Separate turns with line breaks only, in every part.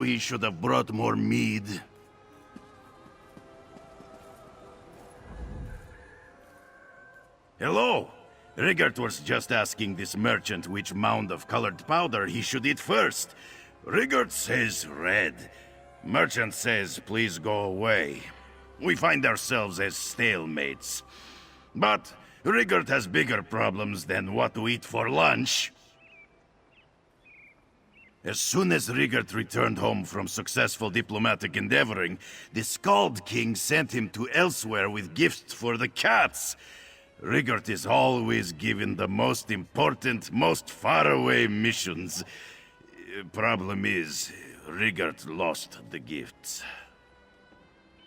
He should have brought more mead. Hello! Rigert was just asking this merchant which mound of colored powder he should eat first. Rigert says red. Merchant says please go away. We find ourselves as stalemates. But Rigert has bigger problems than what to eat for lunch. As soon as Rigert returned home from successful diplomatic endeavoring, the Skald King sent him to elsewhere with gifts for the cats. Rigert is always given the most important, most faraway missions. Problem is, Rigert lost the gifts.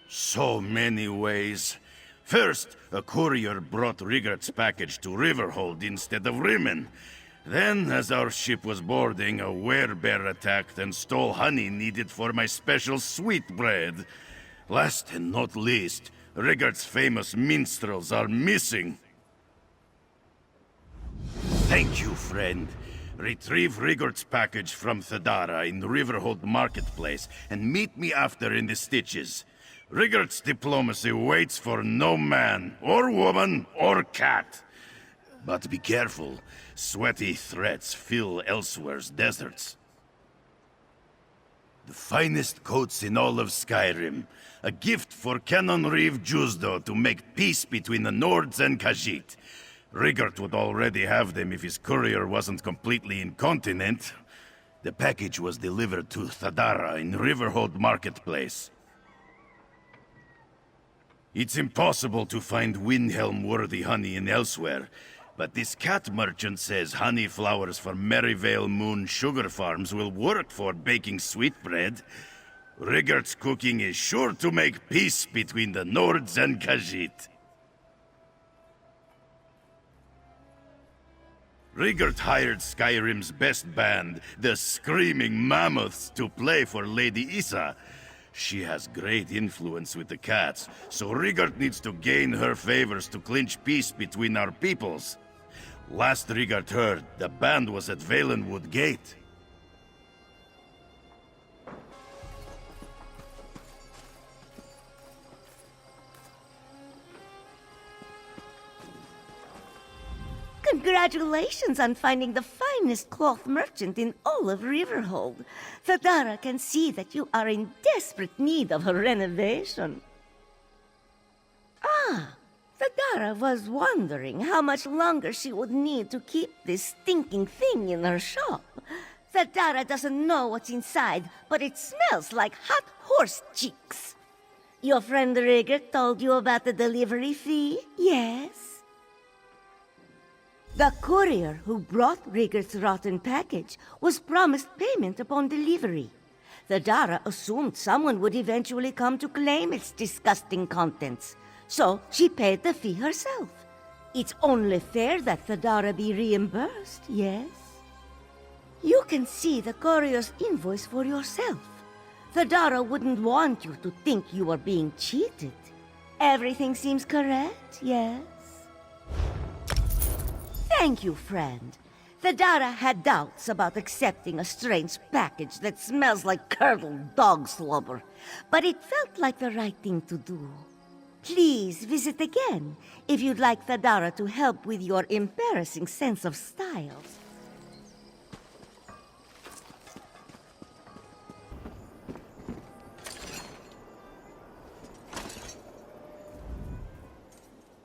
So many ways. First, a courier brought Rigert's package to Riverhold instead of Rimmen. Then, as our ship was boarding, a werebear attacked and stole honey needed for my special sweetbread. Last and not least, Rigert's famous minstrels are missing. Thank you, friend. Retrieve Rigert's package from Thadara in Riverhold Marketplace and meet me after in the Stitches. Rigert's diplomacy waits for no man, or woman, or cat. But be careful. Sweaty threats fill Elsewhere's deserts. The finest coats in all of Skyrim. A gift for Canon Reeve Jusdo to make peace between the Nords and Khajiit. Rigert would already have them if his courier wasn't completely incontinent. The package was delivered to Thadara in Riverhold Marketplace. It's impossible to find Windhelm-worthy honey in Elsewhere, but this cat merchant says honey flowers from Merryvale Moon sugar farms will work for baking sweetbread. Rigert's cooking is sure to make peace between the Nords and Khajiit. Rigert hired Skyrim's best band, the Screaming Mammoths, to play for Lady Issa. She has great influence with the cats, so Rigert needs to gain her favors to clinch peace between our peoples. Last Rigert heard, the band was at Valenwood Gate.
Congratulations on finding the finest cloth merchant in all of Riverhold. Thadara can see that you are in desperate need of a renovation. Thadara was wondering how much longer she would need to keep this stinking thing in her shop. Thadara doesn't know what's inside, but it smells like hot horse cheeks. Your friend Rigert told you about the delivery fee, yes? The courier who brought Rigert's rotten package was promised payment upon delivery. Thadara assumed someone would eventually come to claim its disgusting contents, so she paid the fee herself. It's only fair that Thadara be reimbursed, yes? You can see the courier's invoice for yourself. Thadara wouldn't want you to think you are being cheated. Everything seems correct, yes? Thank you, friend. Thadara had doubts about accepting a strange package that smells like curdled dog slobber, but it felt like the right thing to do. Please visit again if you'd like Thadara to help with your embarrassing sense of style.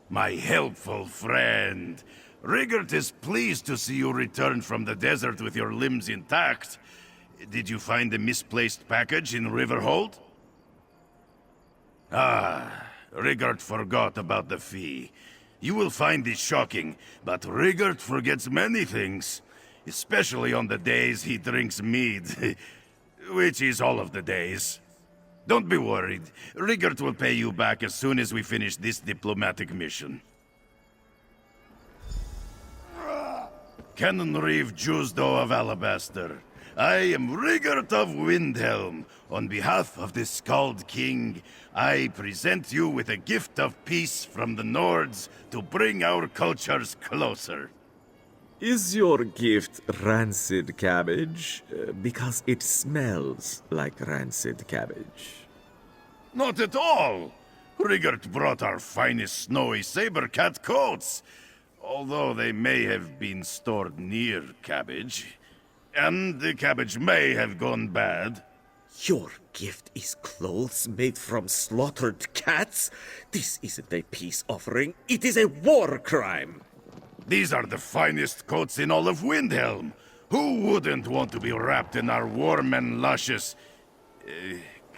My helpful friend. Rigert is pleased to see you return from the desert with your limbs intact. Did you find the misplaced package in Riverhold? Rigert forgot about the fee. You will find this shocking, but Rigert forgets many things. Especially on the days he drinks mead. Which is all of the days. Don't be worried. Rigert will pay you back as soon as we finish this diplomatic mission. Canon Reeve Jusdo of Alabaster. I am Rigert of Windhelm. On behalf of the Skald King, I present you with a gift of peace from the Nords to bring our cultures closer.
Is your gift rancid cabbage? Because it smells like rancid cabbage.
Not at all! Rigert brought our finest snowy saber cat coats, although they may have been stored near cabbage. And the cabbage may have gone bad.
Your gift is clothes made from slaughtered cats? This isn't a peace offering, it is a war crime!
These are the finest coats in all of Windhelm. Who wouldn't want to be wrapped in our warm and luscious...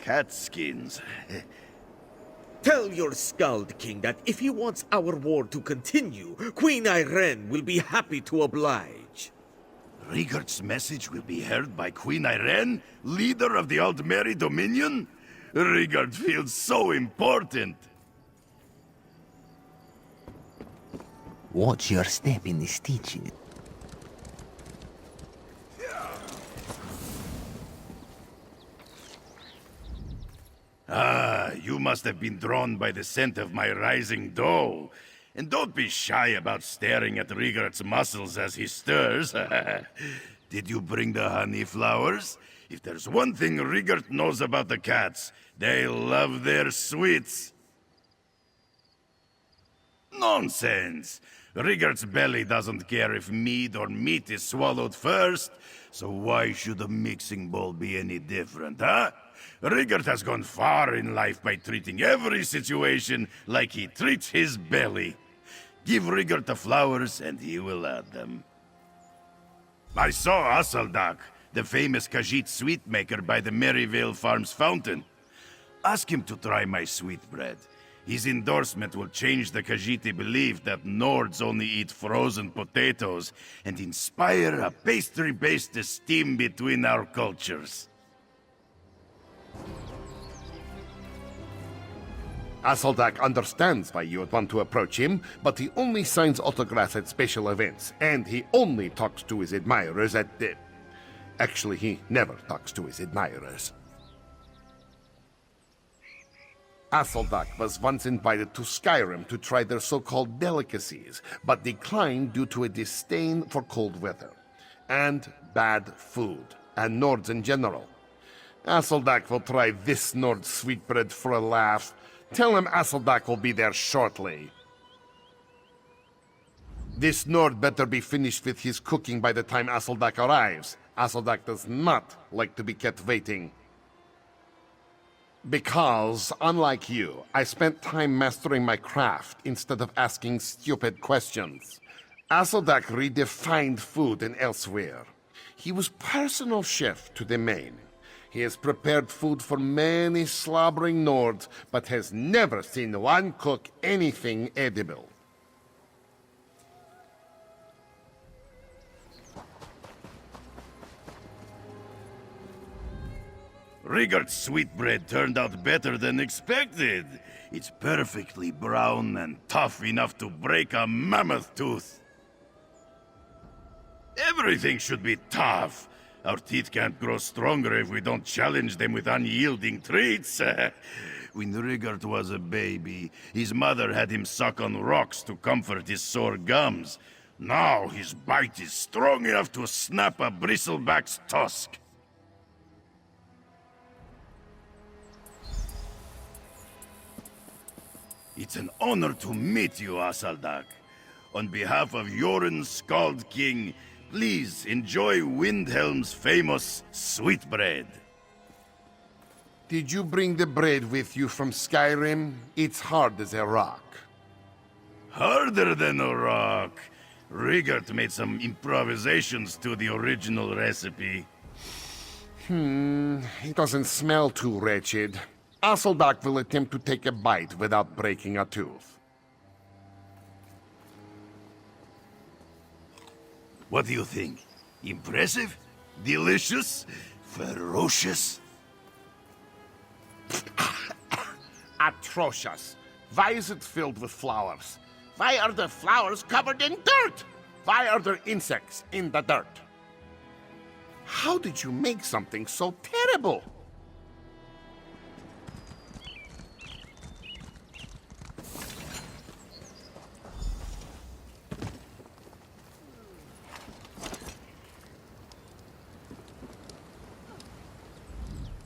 cat skins?
Tell your Skald King that if he wants our war to continue, Queen Irene will be happy to oblige.
Rigert's message will be heard by Queen Irene, leader of the Aldmeri Dominion? Rigert feels so important.
Watch your step in the stitches.
Ah, you must have been drawn by the scent of my rising dough. And don't be shy about staring at Rigert's muscles as he stirs. Did you bring the honey flowers? If there's one thing Rigert knows about the cats, they love their sweets. Nonsense! Rigert's belly doesn't care if mead or meat is swallowed first, so why should a mixing bowl be any different, huh? Rigert has gone far in life by treating every situation like he treats his belly. Give Rigert the flowers and he will add them. I saw Asaldak, the famous Khajiit sweet maker by the Merryvale Farms fountain. Ask him to try my sweetbread. His endorsement will change the Khajiiti belief that Nords only eat frozen potatoes and inspire a pastry-based esteem between our cultures.
Asaldak understands why you would want to approach him, but he only signs autographs at special events, and he only talks to his admirers at the... Actually, he never talks to his admirers. Asaldak was once invited to Skyrim to try their so-called delicacies, but declined due to a disdain for cold weather, and bad food, and Nords in general. Asaldak will try this Nord sweetbread for a laugh. Tell him Asaldak will be there shortly. This Nord better be finished with his cooking by the time Asaldak arrives. Asaldak does not like to be kept waiting. Because, unlike you, I spent time mastering my craft instead of asking stupid questions. Asaldak redefined food in Elsewhere. He was personal chef to the main. He has prepared food for many slobbering Nords, but has never seen one cook anything edible.
Rigert's sweetbread turned out better than expected. It's perfectly brown and tough enough to break a mammoth tooth. Everything should be tough. Our teeth can't grow stronger if we don't challenge them with unyielding treats. When Rigert was a baby, his mother had him suck on rocks to comfort his sore gums. Now his bite is strong enough to snap a bristleback's tusk. It's an honor to meet you, Asaldak. On behalf of Yoren Skald King, please enjoy Windhelm's famous sweetbread.
Did you bring the bread with you from Skyrim? It's hard as a rock.
Harder than a rock. Rigert made some improvisations to the original recipe.
It doesn't smell too wretched. Asaldak will attempt to take a bite without breaking a tooth.
What do you think? Impressive? Delicious? Ferocious?
Atrocious. Why is it filled with flowers? Why are the flowers covered in dirt? Why are there insects in the dirt? How did you make something so terrible?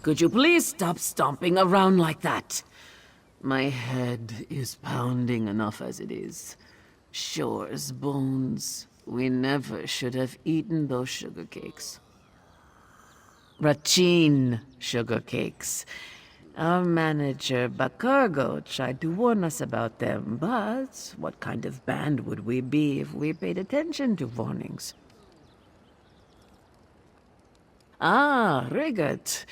Could you please stop stomping around like that? My head is pounding enough as it is. Shore's bones. We never should have eaten those sugar cakes. Rachin sugar cakes. Our manager, Bacargo, tried to warn us about them, but what kind of band would we be if we paid attention to warnings? Ah, Rigot.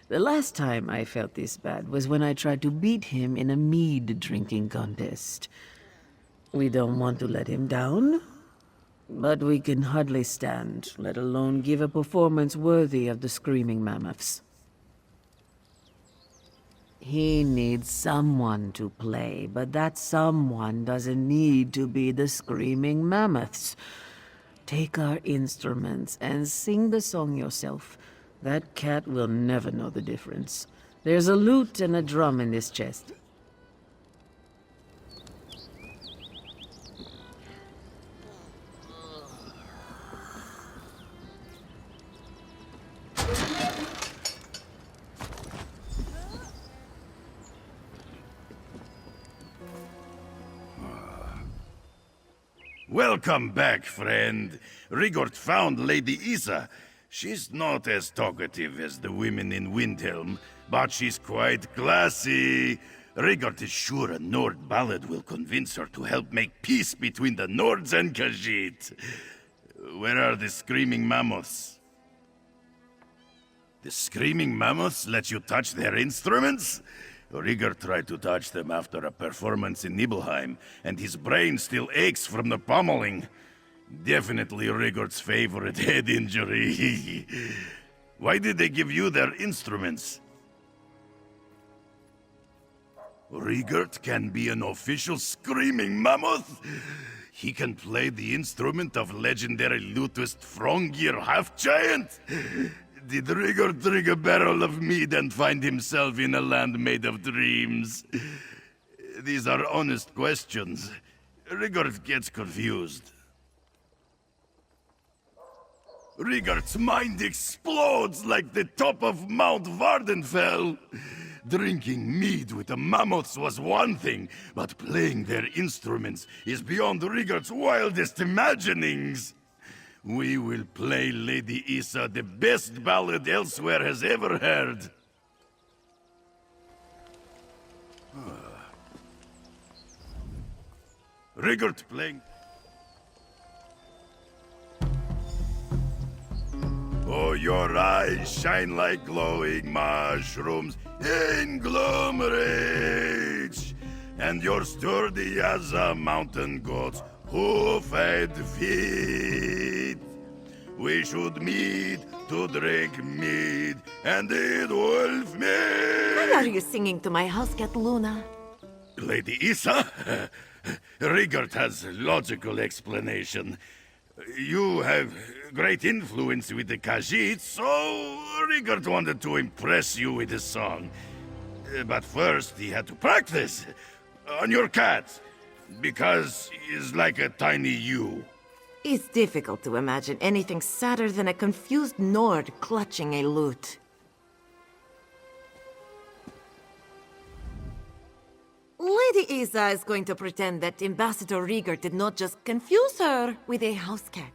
The last time I felt this bad was when I tried to beat him in a mead drinking contest. We don't want to let him down, but we can hardly stand, let alone give a performance worthy of the Screaming Mammoths. He needs someone to play, but that someone doesn't need to be the Screaming Mammoths. Take our instruments and sing the song yourself. That cat will never know the difference. There's a lute and a drum in this chest.
Welcome back, friend. Rigord found Lady Isa. She's not as talkative as the women in Windhelm, but she's quite classy. Rigord is sure a Nord ballad will convince her to help make peace between the Nords and Khajiit. Where are the Screaming Mammoths? The Screaming Mammoths let you touch their instruments? Rigord tried to touch them after a performance in Nibelheim, and his brain still aches from the pummeling. Definitely Rigord's favorite head injury. Why did they give you their instruments? Rigord can be an official Screaming Mammoth? He can play the instrument of legendary lutist Frongir Half-Giant? Did Rigord drink a barrel of mead and find himself in a land made of dreams? These are honest questions. Rigord gets confused. Rigord's mind explodes like the top of Mount Vardenfell. Drinking mead with the mammoths was one thing, but playing their instruments is beyond Rigord's wildest imaginings. We will play Lady Isa the best ballad Elsewhere has ever heard. Rigord playing... Oh, your eyes shine like glowing mushrooms in gloom rich, and you're sturdy as a mountain goat's hoof-fed feet. We should meet to drink mead and eat wolf meat.
Why are you singing to my house cat Luna?
Lady Isa? Rigord has logical explanation. You have great influence with the Khajiit, so Rigord wanted to impress you with his song. But first, he had to practice on your cat, because he's like a tiny you.
It's difficult to imagine anything sadder than a confused Nord clutching a lute. Lady Isa is going to pretend that Ambassador Rigord did not just confuse her with a house cat.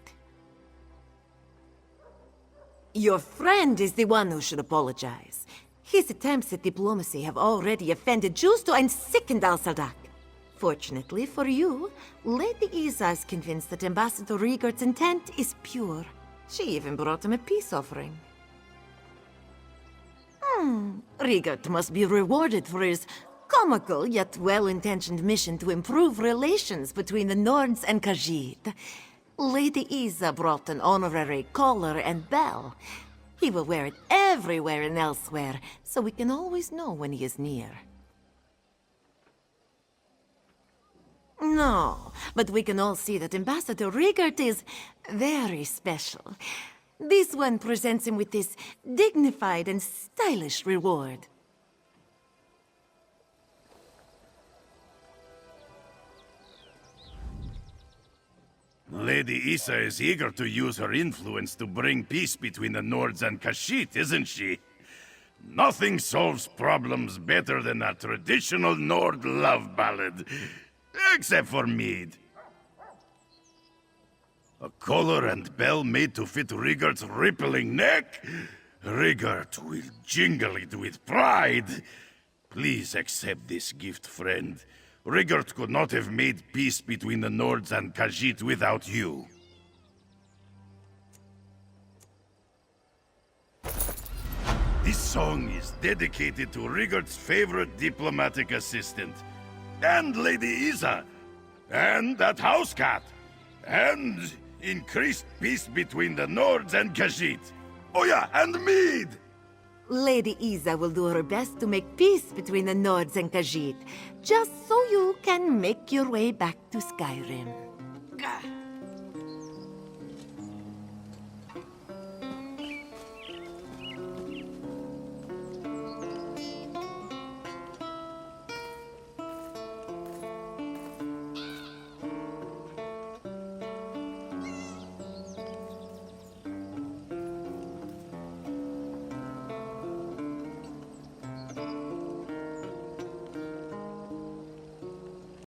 Your friend is the one who should apologize. His attempts at diplomacy have already offended Justo and sickened Al-Sadak. Fortunately for you, Lady Isa is convinced that Ambassador Rigord's intent is pure. She even brought him a peace offering. Rigord must be rewarded for his comical yet well-intentioned mission to improve relations between the Nords and Khajiit. Lady Isa brought an honorary collar and bell. He will wear it everywhere and elsewhere, so we can always know when he is near. No, but we can all see that Ambassador Rigord is very special. This one presents him with this dignified and stylish reward.
Lady Isa is eager to use her influence to bring peace between the Nords and Khajiit, isn't she? Nothing solves problems better than a traditional Nord love ballad. Except for mead. A collar and bell made to fit Rigard's rippling neck? Rigard will jingle it with pride. Please accept this gift, friend. Rigard could not have made peace between the Nords and Khajiit without you. This song is dedicated to Rigard's favorite diplomatic assistant. And Lady Isa. And that house cat. And increased peace between the Nords and Khajiit. Oh yeah, and mead!
Lady Isa will do her best to make peace between the Nords and Khajiit, just so you can make your way back to Skyrim.